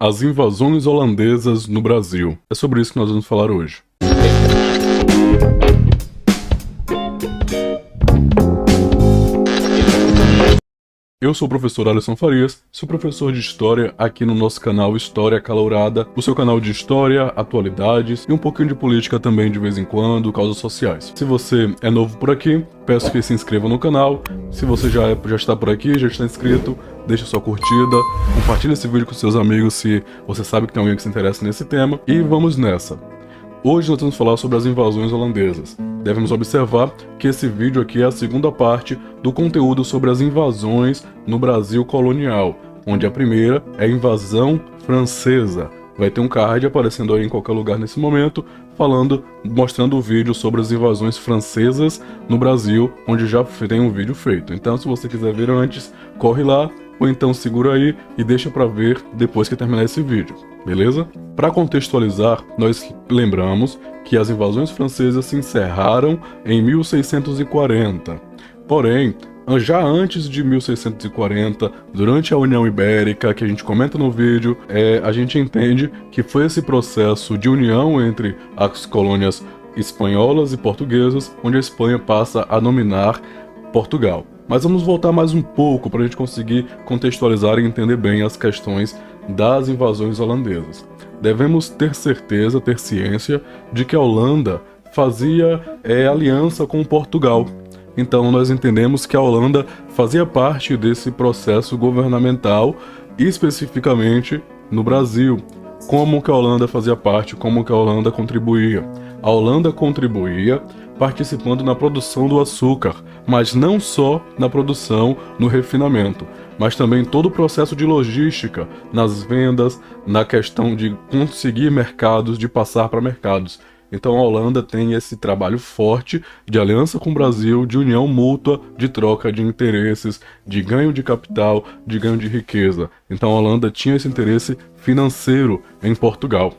As invasões holandesas no Brasil. É sobre isso que nós vamos falar hoje. Eu sou o professor Alisson Farias, sou professor de História aqui no nosso canal História Acalorada, o seu canal de História, atualidades e um pouquinho de política também de vez em quando, causas sociais. Se você é novo por aqui, peço que se inscreva no canal. Se você já está por aqui, já está inscrito, deixa sua curtida, compartilhe esse vídeo com seus amigos se você sabe que tem alguém que se interessa nesse tema. E vamos nessa! Hoje nós vamos falar sobre as invasões holandesas. Devemos observar que esse vídeo aqui é a segunda parte do conteúdo sobre as invasões no Brasil colonial, onde a primeira é a invasão francesa. Vai ter um card aparecendo aí em qualquer lugar nesse momento, mostrando o vídeo sobre as invasões francesas no Brasil, onde já tem um vídeo feito. Então, se você quiser ver antes, corre lá, ou então segura aí e deixa para ver depois que terminar esse vídeo, beleza? Para contextualizar, nós lembramos que as invasões francesas se encerraram em 1640. Porém, já antes de 1640, durante a União Ibérica, que a gente comenta no vídeo, a gente entende que foi esse processo de união entre as colônias espanholas e portuguesas, onde a Espanha passa a dominar Portugal. Mas vamos voltar mais um pouco para a gente conseguir contextualizar e entender bem as questões das invasões holandesas. Devemos ter certeza, ter ciência, de que a Holanda fazia aliança com Portugal. Então nós entendemos que a Holanda fazia parte desse processo governamental, especificamente no Brasil. Como que a Holanda fazia parte, como que a Holanda contribuía? A Holanda contribuía participando na produção do açúcar, mas não só na produção, no refinamento, mas também todo o processo de logística, nas vendas, na questão de conseguir mercados, de passar para mercados. Então a Holanda tem esse trabalho forte de aliança com o Brasil, de união mútua, de troca de interesses, de ganho de capital, de ganho de riqueza. Então a Holanda tinha esse interesse financeiro em Portugal.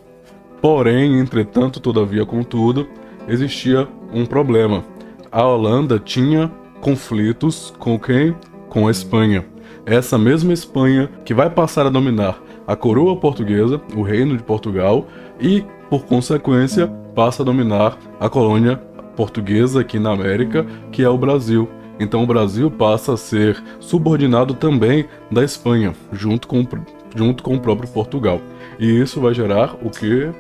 Porém, entretanto, todavia, contudo, existia um problema. A Holanda tinha conflitos com quem? Com a Espanha. Essa mesma Espanha que vai passar a dominar a coroa portuguesa, o reino de Portugal, e, por consequência, passa a dominar a colônia portuguesa aqui na América, que é o Brasil. Então o Brasil passa a ser subordinado também da Espanha, junto com o próprio Portugal. E isso vai gerar o quê?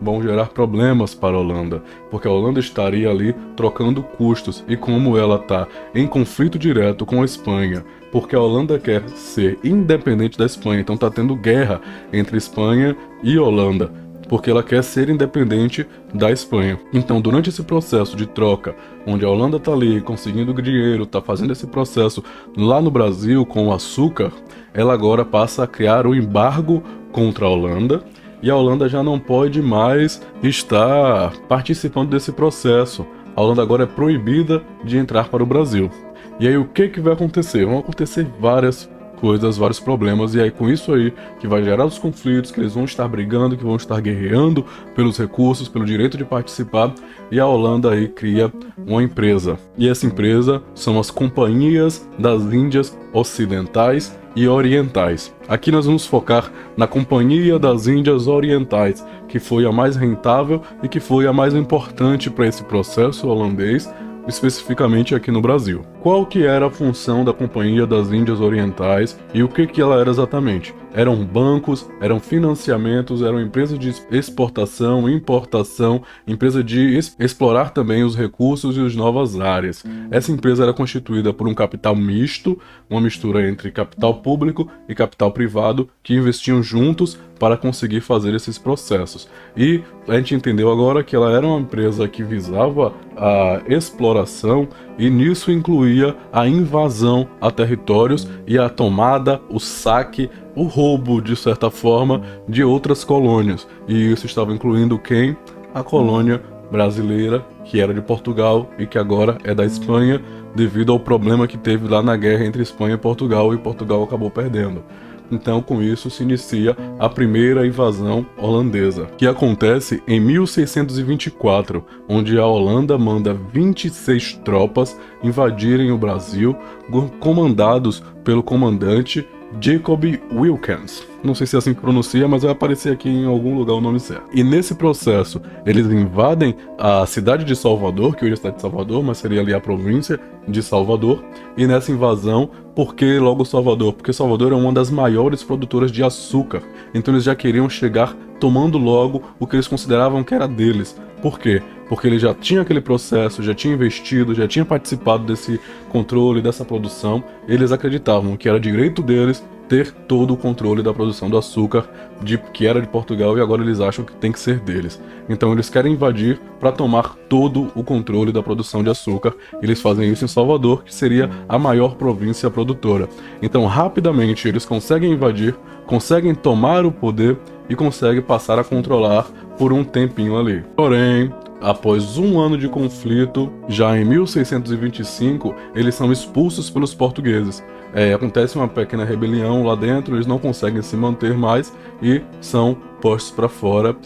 Vão gerar problemas para a Holanda, porque a Holanda estaria ali trocando custos, e como ela está em conflito direto com a Espanha, porque a Holanda quer ser independente da Espanha, então está tendo guerra entre Espanha e Holanda, porque ela quer ser independente da Espanha. Então, durante esse processo de troca, onde a Holanda está ali conseguindo dinheiro, está fazendo esse processo lá no Brasil com o açúcar, ela agora passa a criar um embargo contra a Holanda, e a Holanda já não pode mais estar participando desse processo. A Holanda agora é proibida de entrar para o Brasil. E aí o que vai acontecer? Vão acontecer várias coisas, vários problemas, e aí com isso aí que vai gerar os conflitos, que eles vão estar brigando, que vão estar guerreando pelos recursos, pelo direito de participar, e a Holanda aí cria uma empresa. E essa empresa são as Companhias das Índias Ocidentais e Orientais. Aqui nós vamos focar na Companhia das Índias Orientais, que foi a mais rentável e que foi a mais importante para esse processo holandês, especificamente aqui no Brasil. Qual que era a função da Companhia das Índias Orientais e o que ela era exatamente? Eram bancos, eram financiamentos, eram empresas de exportação, importação, empresa de explorar também os recursos e as novas áreas. Essa empresa era constituída por um capital misto, uma mistura entre capital público e capital privado, que investiam juntos para conseguir fazer esses processos. E a gente entendeu agora que ela era uma empresa que visava a exploração, e nisso incluía a invasão a territórios e a tomada, o saque, o roubo, de certa forma, de outras colônias. E isso estava incluindo quem? A colônia brasileira, que era de Portugal e que agora é da Espanha, devido ao problema que teve lá na guerra entre Espanha e Portugal acabou perdendo. Então, com isso, se inicia a primeira invasão holandesa, que acontece em 1624, onde a Holanda manda 26 tropas invadirem o Brasil, comandados pelo comandante Jacob Wilkins. Não sei se é assim que pronuncia, mas vai aparecer aqui em algum lugar o nome certo. E nesse processo, eles invadem a cidade de Salvador, que hoje é a cidade de Salvador, mas seria ali a província de Salvador. E nessa invasão, por que logo Salvador? Porque Salvador é uma das maiores produtoras de açúcar. Então eles já queriam chegar tomando logo o que eles consideravam que era deles. Por quê? Porque ele já tinha aquele processo, já tinha investido, já tinha participado desse controle, dessa produção. Eles acreditavam que era direito deles ter todo o controle da produção do açúcar, que era de Portugal, e agora eles acham que tem que ser deles. Então eles querem invadir para tomar todo o controle da produção de açúcar. Eles fazem isso em Salvador, que seria a maior província produtora. Então rapidamente eles conseguem invadir, conseguem tomar o poder e conseguem passar a controlar por um tempinho ali. Porém, após um ano de conflito, já em 1625, eles são expulsos pelos portugueses. Acontece uma pequena rebelião lá dentro, eles não conseguem se manter mais e são postos para fora.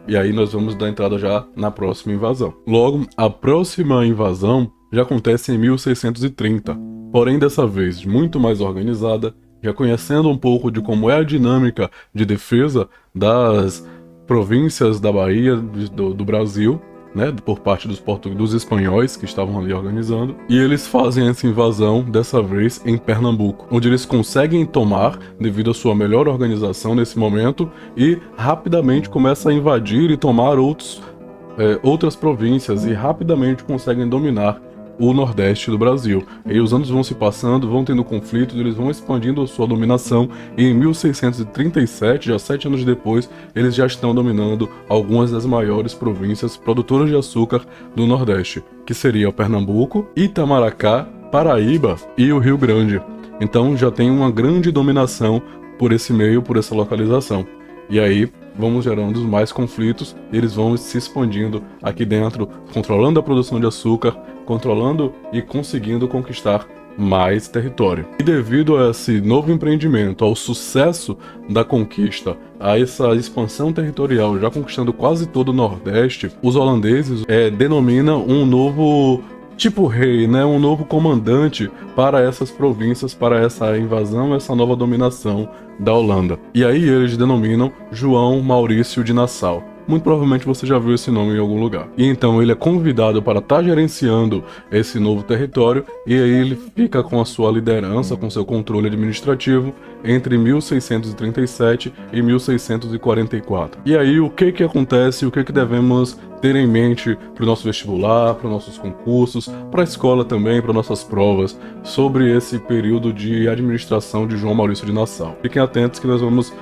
E aí nós vamos dar entrada já na próxima invasão. Logo, a próxima invasão já acontece em 1630, porém dessa vez muito mais organizada, já conhecendo um pouco de como é a dinâmica de defesa das províncias da Bahia, do Brasil, né, por parte dos espanhóis que estavam ali organizando, e eles fazem essa invasão dessa vez em Pernambuco, onde eles conseguem tomar devido à sua melhor organização nesse momento e rapidamente começam a invadir e tomar outras províncias e rapidamente conseguem dominar o Nordeste do Brasil. E os anos vão se passando, vão tendo conflitos, eles vão expandindo a sua dominação e em 1637, já 7 anos depois, eles já estão dominando algumas das maiores províncias produtoras de açúcar do Nordeste, que seria o Pernambuco, Itamaracá, Paraíba e o Rio Grande. Então já tem uma grande dominação por esse meio, por essa localização. E aí vamos gerando mais conflitos, eles vão se expandindo aqui dentro, controlando a produção de açúcar, controlando e conseguindo conquistar mais território. E devido a esse novo empreendimento, ao sucesso da conquista, a essa expansão territorial, já conquistando quase todo o Nordeste, os holandeses denominam um novo tipo rei, né, um novo comandante para essas províncias, para essa invasão, essa nova dominação da Holanda. E aí eles denominam João Maurício de Nassau. Muito provavelmente você já viu esse nome em algum lugar. E então ele é convidado para estar gerenciando esse novo território, e aí ele fica com a sua liderança, com seu controle administrativo entre 1637 e 1644. E aí o que acontece, o que devemos ter em mente para o nosso vestibular, para os nossos concursos, para a escola também, para nossas provas, sobre esse período de administração de João Maurício de Nassau. Fiquem atentos que nós vamos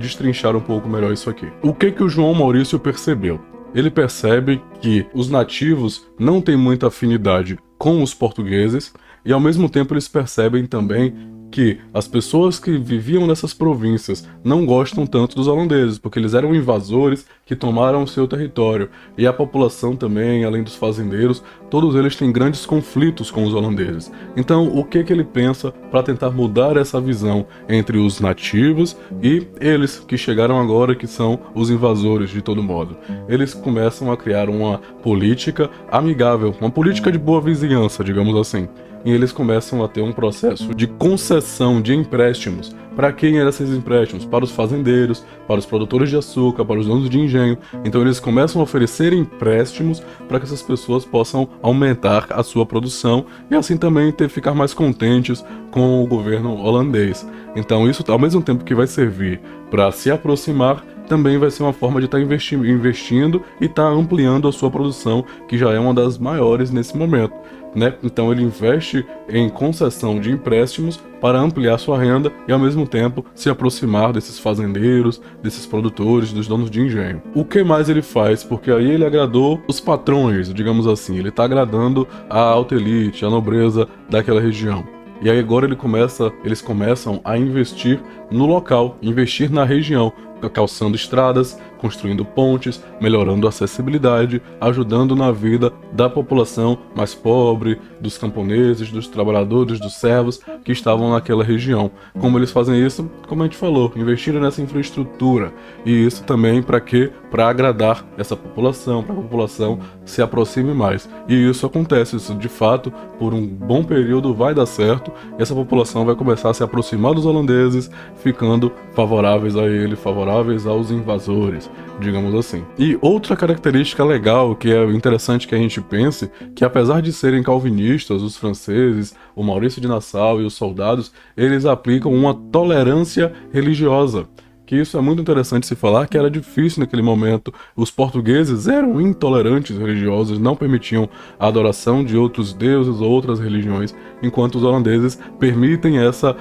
destrinchar um pouco melhor isso aqui. O que o João Maurício percebeu? Ele percebe que os nativos não têm muita afinidade com os portugueses e ao mesmo tempo eles percebem também que as pessoas que viviam nessas províncias não gostam tanto dos holandeses, porque eles eram invasores que tomaram o seu território. E a população também, além dos fazendeiros, todos eles têm grandes conflitos com os holandeses. Então, o que ele pensa para tentar mudar essa visão entre os nativos e eles que chegaram agora, que são os invasores de todo modo? Eles começam a criar uma política amigável, uma política de boa vizinhança, digamos assim. E eles começam a ter um processo de concessão de empréstimos. Para quem eram esses empréstimos? Para os fazendeiros, para os produtores de açúcar, para os donos de engenho. Então eles começam a oferecer empréstimos para que essas pessoas possam aumentar a sua produção e assim também ficar mais contentes com o governo holandês. Então isso, ao mesmo tempo que vai servir para se aproximar, também vai ser uma forma de estar investindo e estar ampliando a sua produção, que já é uma das maiores nesse momento, né? Então ele investe em concessão de empréstimos para ampliar sua renda e ao mesmo tempo se aproximar desses fazendeiros, desses produtores, dos donos de engenho. O que mais ele faz? Porque aí ele agradou os patrões, digamos assim, ele está agradando a alta elite, a nobreza daquela região. E aí agora eles começam a investir no local, investir na região, calçando estradas, construindo pontes, melhorando a acessibilidade, ajudando na vida da população mais pobre, dos camponeses, dos trabalhadores, dos servos que estavam naquela região. Como eles fazem isso? Como a gente falou, investindo nessa infraestrutura. E isso também para quê? Para agradar essa população, para que a população se aproxime mais. E isso acontece, isso de fato, por um bom período vai dar certo, e essa população vai começar a se aproximar dos holandeses, ficando favoráveis a ele, favoráveis aos invasores, digamos assim. E outra característica legal, que é interessante que a gente pense, que apesar de serem calvinistas, os franceses, o Maurício de Nassau e os soldados, eles aplicam uma tolerância religiosa. Que isso é muito interessante se falar, que era difícil naquele momento. Os portugueses eram intolerantes religiosos, não permitiam a adoração de outros deuses ou outras religiões, enquanto os holandeses permitem essa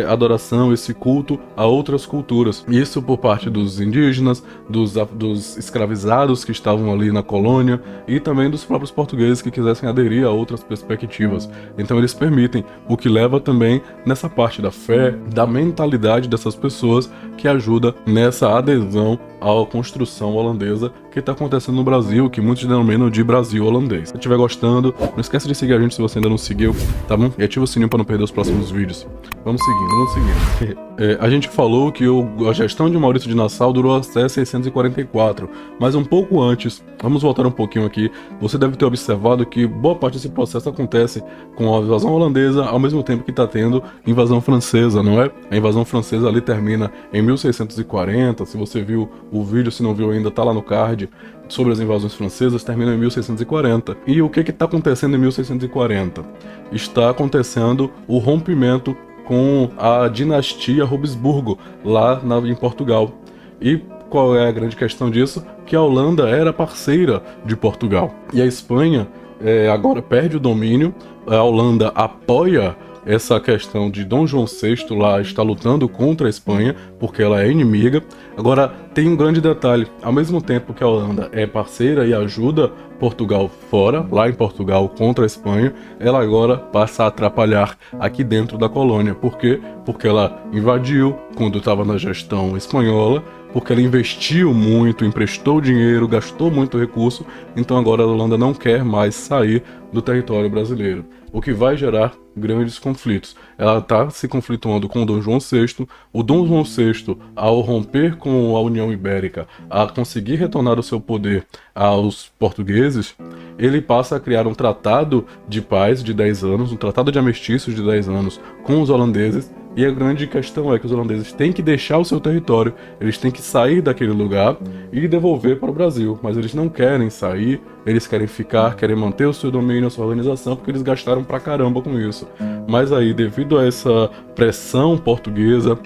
adoração, esse culto a outras culturas. Isso por parte dos indígenas, dos escravizados que estavam ali na colônia e também dos próprios portugueses que quisessem aderir a outras perspectivas. Então eles permitem, o que leva também nessa parte da fé, da mentalidade dessas pessoas que ajuda nessa adesão à construção holandesa que está acontecendo no Brasil, que muitos denominam de Brasil holandês. Se estiver gostando, não esquece de seguir a gente se você ainda não seguiu, tá bom? E ativa o sininho para não perder os próximos vídeos. Vamos seguindo. A gente falou que a gestão de Maurício de Nassau durou até 644, mas um pouco antes, vamos voltar um pouquinho aqui, você deve ter observado que boa parte desse processo acontece com a invasão holandesa ao mesmo tempo que está tendo invasão francesa, não é? A invasão francesa ali termina em 1640, se você viu o vídeo, se não viu ainda, tá lá no card, sobre as invasões francesas, termina em 1640. E o que está acontecendo em 1640? Está acontecendo o rompimento com a dinastia Habsburgo, lá em Portugal. E qual é a grande questão disso? Que a Holanda era parceira de Portugal. E a Espanha agora perde o domínio, a Holanda apoia essa questão de Dom João VI lá está lutando contra a Espanha, porque ela é inimiga. Agora, tem um grande detalhe, ao mesmo tempo que a Holanda é parceira e ajuda Portugal fora, lá em Portugal, contra a Espanha, ela agora passa a atrapalhar aqui dentro da colônia. Por quê? Porque ela invadiu quando estava na gestão espanhola, porque ela investiu muito, emprestou dinheiro, gastou muito recurso, então agora a Holanda não quer mais sair do território brasileiro, o que vai gerar grandes conflitos. Ela está se conflituando com o Dom João VI. O Dom João VI, ao romper com a União Ibérica, a conseguir retornar o seu poder aos portugueses, ele passa a criar um tratado de paz de 10 anos, um tratado de armistício de 10 anos com os holandeses. E a grande questão é que os holandeses têm que deixar o seu território, eles têm que sair daquele lugar e devolver para o Brasil, mas eles não querem sair, eles querem ficar, querem manter o seu domínio, a sua organização, porque eles gastaram pra caramba com isso. Mas aí, devido a essa pressão portuguesa,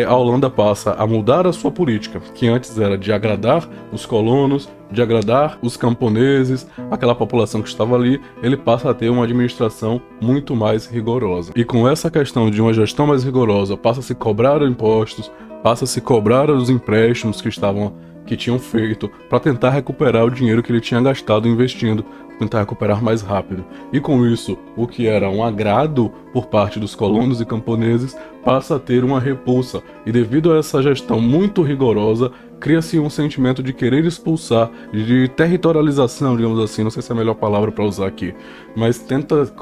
a Holanda passa a mudar a sua política, que antes era de agradar os colonos, de agradar os camponeses, aquela população que estava ali, ele passa a ter uma administração muito mais rigorosa. E com essa questão de uma gestão mais rigorosa, passa a se cobrar impostos, passa a se cobrar os empréstimos que tinham feito para tentar recuperar o dinheiro que ele tinha gastado investindo, tentar recuperar mais rápido. E com isso, o que era um agrado por parte dos colonos e camponeses passa a ter uma repulsa. E devido a essa gestão muito rigorosa, cria-se um sentimento de querer expulsar, de territorialização, digamos assim, não sei se é a melhor palavra para usar aqui, mas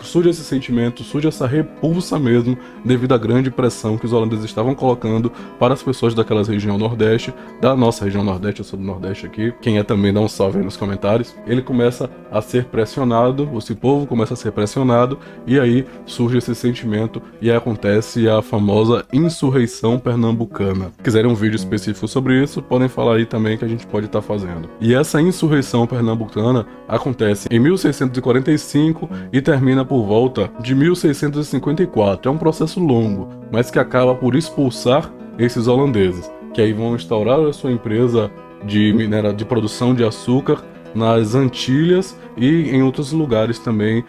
surge esse sentimento, surge essa repulsa mesmo, devido à grande pressão que os holandeses estavam colocando para as pessoas daquela região nordeste, da nossa região nordeste, eu sou do nordeste aqui, quem é também dá um salve aí nos comentários. Ele começa a ser pressionado, esse povo começa a ser pressionado, e aí surge esse sentimento, e aí acontece a famosa insurreição pernambucana. Se quiserem um vídeo específico sobre isso, podem falar aí também que a gente pode estar fazendo. E essa insurreição pernambucana acontece em 1645 e termina por volta de 1654. É um processo longo, mas que acaba por expulsar esses holandeses, que aí vão instaurar a sua empresa de produção de açúcar nas Antilhas e em outros lugares também,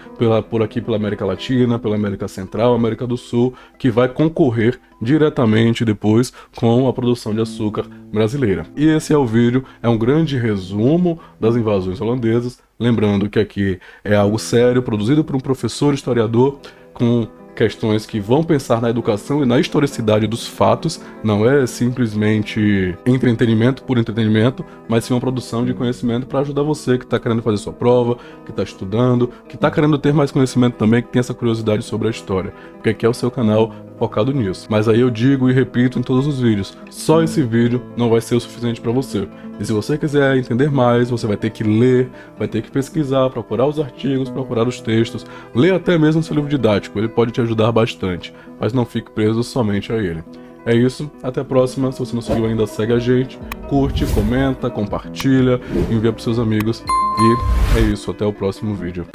por aqui pela América Latina, pela América Central, América do Sul, que vai concorrer diretamente depois com a produção de açúcar brasileira. E esse é o vídeo, é um grande resumo das invasões holandesas, lembrando que aqui é algo sério, produzido por um professor historiador, com questões que vão pensar na educação e na historicidade dos fatos. Não é simplesmente entretenimento por entretenimento, mas sim uma produção de conhecimento para ajudar você que está querendo fazer sua prova, que está estudando, que está querendo ter mais conhecimento também, que tem essa curiosidade sobre a história, porque aqui é o seu canal focado nisso. Mas aí eu digo e repito em todos os vídeos, só esse vídeo não vai ser o suficiente para você. E se você quiser entender mais, você vai ter que ler, vai ter que pesquisar, procurar os artigos, procurar os textos, ler até mesmo seu livro didático, ele pode te ajudar bastante, mas não fique preso somente a ele. É isso, até a próxima. Se você não seguiu ainda, segue a gente, curte, comenta, compartilha, envia para seus amigos. E é isso, até o próximo vídeo.